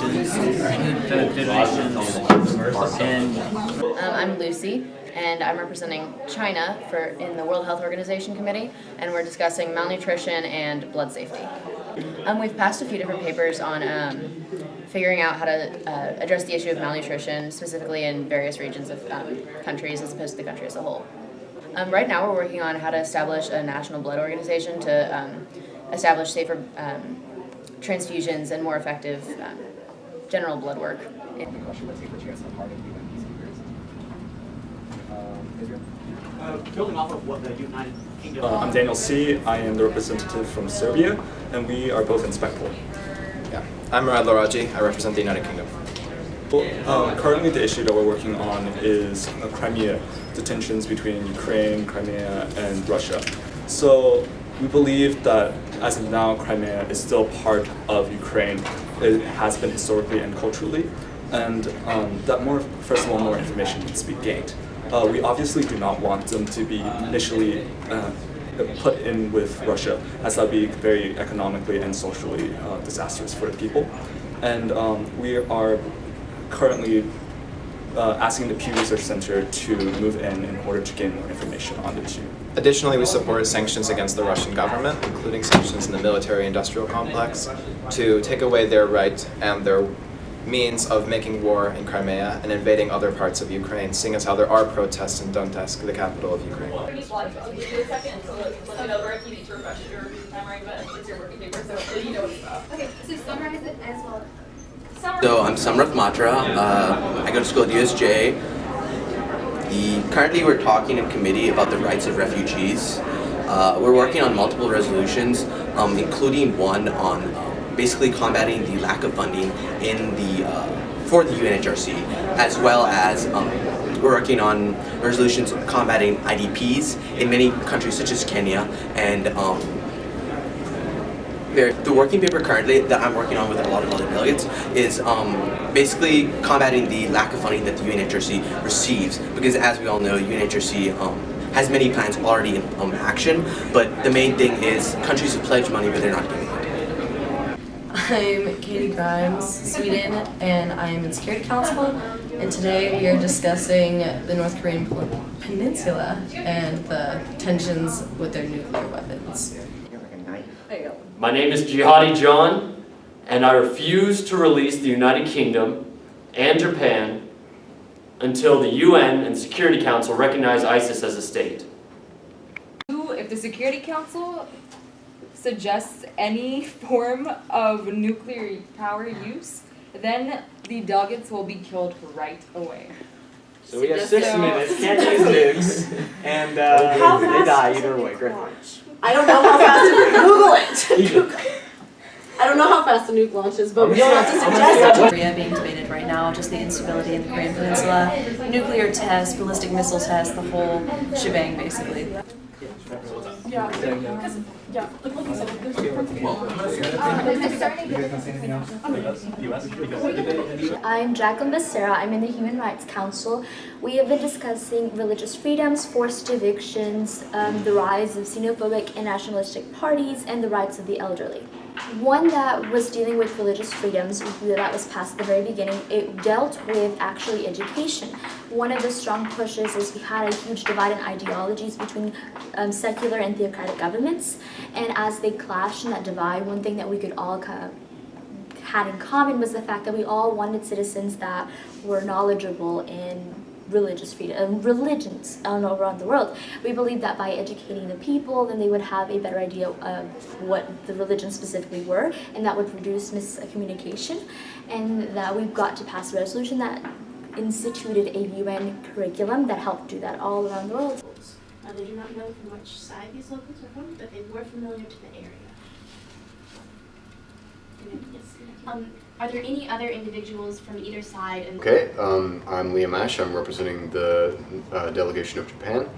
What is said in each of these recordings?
relations, and I'm Lucy, and I'm representing China in the World Health Organization Committee, and we're discussing malnutrition and blood safety. We've passed a few different papers on figuring out how to address the issue of malnutrition, specifically in various regions of countries as opposed to the country as a whole. Right now we're working on how to establish a national blood organization to establish safer transfusions and more effective general blood work. Building off of what the United Kingdom... I'm Daniel C. I am the representative from Serbia, and we are both in SPECPOL. Yeah. I'm Murad Laraji. I represent the United Kingdom. Well, currently the issue that we're working on is Crimea, the tensions between Ukraine, Crimea, and Russia. So we believe that as of now, Crimea is still part of Ukraine. It has been historically and culturally, and that first of all, more information needs to be gained. We obviously do not want them to be initially put in with Russia, as that would be very economically and socially disastrous for the people. And we are currently asking the Pew Research Center to move in order to gain more information on the issue. Additionally, we support sanctions against the Russian government, including sanctions in the military-industrial complex, to take away their right and their means of making war in Crimea and invading other parts of Ukraine, seeing as how there are protests in Donetsk, the capital of Ukraine. So I'm Samrat Matra. I go to school at USJ. Currently we're talking in committee about the rights of refugees. We're working on multiple resolutions, including one on basically combating the lack of funding for the UNHRC, as well as we're working on resolutions combating IDPs in many countries such as Kenya, and the working paper currently that I'm working on with a lot of other delegates is basically combating the lack of funding that the UNHRC receives, because as we all know, UNHRC has many plans already in action, but the main thing is countries have pledged money but they're not giving it. I'm Katie Grimes, Sweden, and I'm in Security Council, and today we are discussing the North Korean peninsula and the tensions with their nuclear weapons. My name is Jihadi John, and I refuse to release the United Kingdom and Japan until the UN and Security Council recognize ISIS as a state. If the Security Council suggests any form of nuclear power use, then the delegates will be killed right away. So we have 6 minutes, can't use nukes, and they die either way. Great. I don't know how fast Google it! I don't know how fast a nuke launches, but we don't have to suggest it. Korea being debated right now, just the instability in the Korean Peninsula, nuclear tests, ballistic missile tests, the whole shebang basically. I'm Jacqueline Becerra. I'm in the Human Rights Council. We have been discussing religious freedoms, forced evictions, the rise of xenophobic and nationalistic parties, and the rights of the elderly. One that was dealing with religious freedoms that was passed at the very beginning, it dealt with actually education. One of the strong pushes is we had a huge divide in ideologies between secular and theocratic governments, and as they clashed in that divide, one thing that we could all had in common was the fact that we all wanted citizens that were knowledgeable in religious freedom, religions around the world. We believe that by educating the people, then they would have a better idea of what the religions specifically were, and that would reduce miscommunication, and that we've got to pass a resolution that instituted a UN curriculum that helped do that all around the world. They do not know from which side these locals are from, but they were familiar to the area. Are there any other individuals from either side? Okay, I'm Liam Ash. I'm representing the delegation of Japan.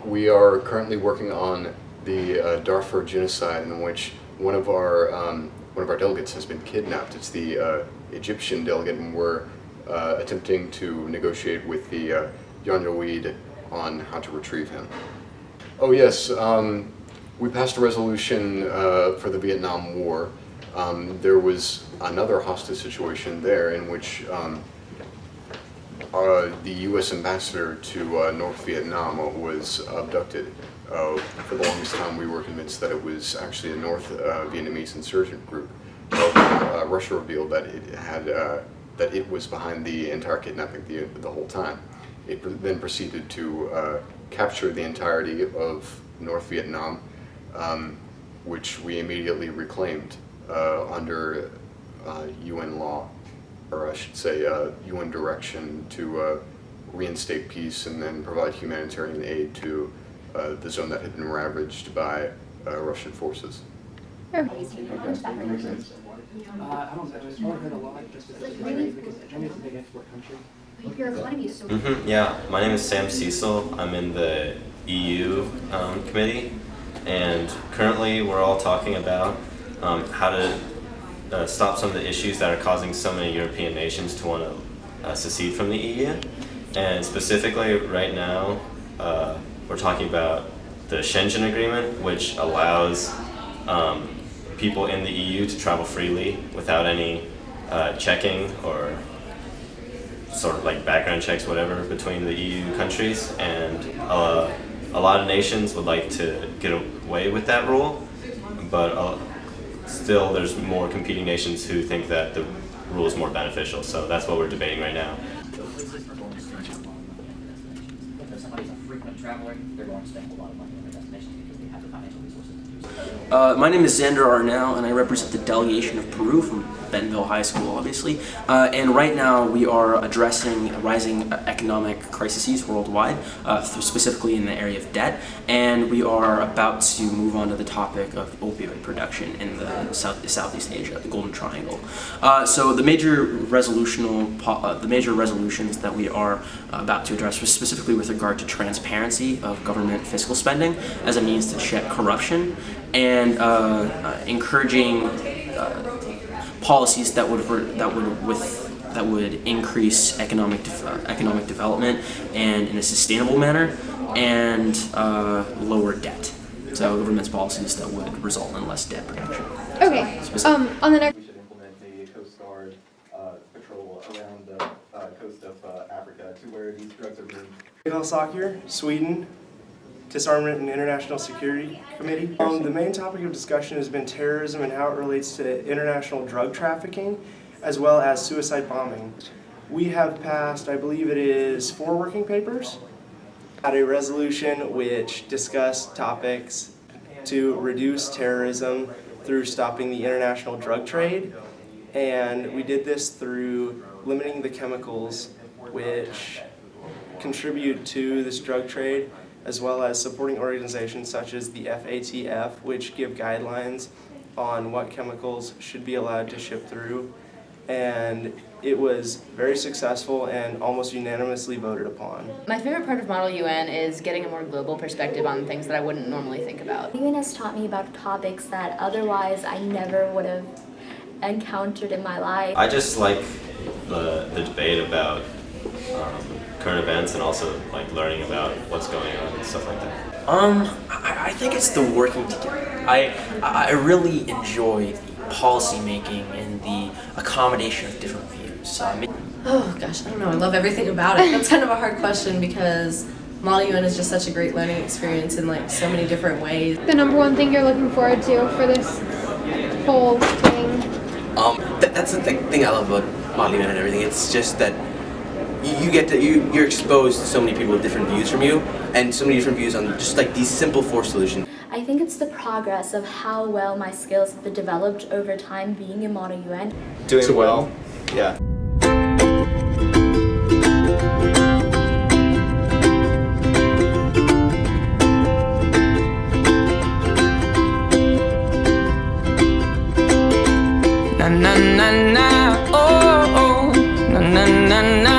We are currently working on the Darfur genocide, in which one of our delegates has been kidnapped. It's the Egyptian delegate, and we're attempting to negotiate with the Janjaweed on how to retrieve him. Oh yes, we passed a resolution for the Vietnam War. there was another hostage situation there in which the U.S. ambassador to North Vietnam was abducted. For the longest time, we were convinced that it was actually a North Vietnamese insurgent group. Russia revealed that it had that it was behind the entire kidnapping the whole time. It then proceeded to capture the entirety of North Vietnam, which we immediately reclaimed under UN law, or I should say UN direction to reinstate peace and then provide humanitarian aid to the zone that had been ravaged by Russian forces. Yeah, my name is Sam Cecil. I'm in the EU committee, and currently we're all talking about how to stop some of the issues that are causing so many European nations to want to secede from the EU. And specifically right now, we're talking about the Schengen Agreement, which allows people in the EU to travel freely without any checking or sort of like background checks, whatever, between the EU countries. And a lot of nations would like to get away with that rule, but still there's more competing nations who think that the rule is more beneficial. So that's what we're debating right now. My name is Xander Arnell, and I represent the delegation of Peru from Bentonville High School, obviously. And right now we are addressing rising economic crises worldwide, specifically in the area of debt. And we are about to move on to the topic of opioid production in the Southeast Asia, the Golden Triangle. So the major resolutions that we are about to address was specifically with regard to transparency of government fiscal spending as a means to check corruption, and encouraging policies that would increase economic development and in a sustainable manner, and lower debt. So government's policies that would result in less debt production. Okay. On the next. We should implement a Coast Guard patrol around the coast of Africa to where these drugs are being. Sakir, Sweden. Disarmament and International Security Committee. The main topic of discussion has been terrorism and how it relates to international drug trafficking, as well as suicide bombing. We have passed, I believe it is 4 working papers, had a resolution which discussed topics to reduce terrorism through stopping the international drug trade, and we did this through limiting the chemicals which contribute to this drug trade, as well as supporting organizations such as the FATF, which give guidelines on what chemicals should be allowed to ship through. And it was very successful and almost unanimously voted upon. My favorite part of Model UN is getting a more global perspective on things that I wouldn't normally think about. UN has taught me about topics that otherwise I never would have encountered in my life. I just like the debate about current events, and also like learning about what's going on and stuff like that. I think it's the working together. I really enjoy the policy making and the accommodation of different views. Oh gosh, I don't know. I love everything about it. That's kind of a hard question because Model UN is just such a great learning experience in like so many different ways. The number one thing you're looking forward to for this whole thing? That's the thing I love about Model UN and everything. It's just that you're exposed to so many people with different views from you, and so many different views on just like these simple 4 solutions. I think it's the progress of how well my skills have been developed over time being in Model UN. Doing well, yeah. Na na na na, oh oh, na na na na.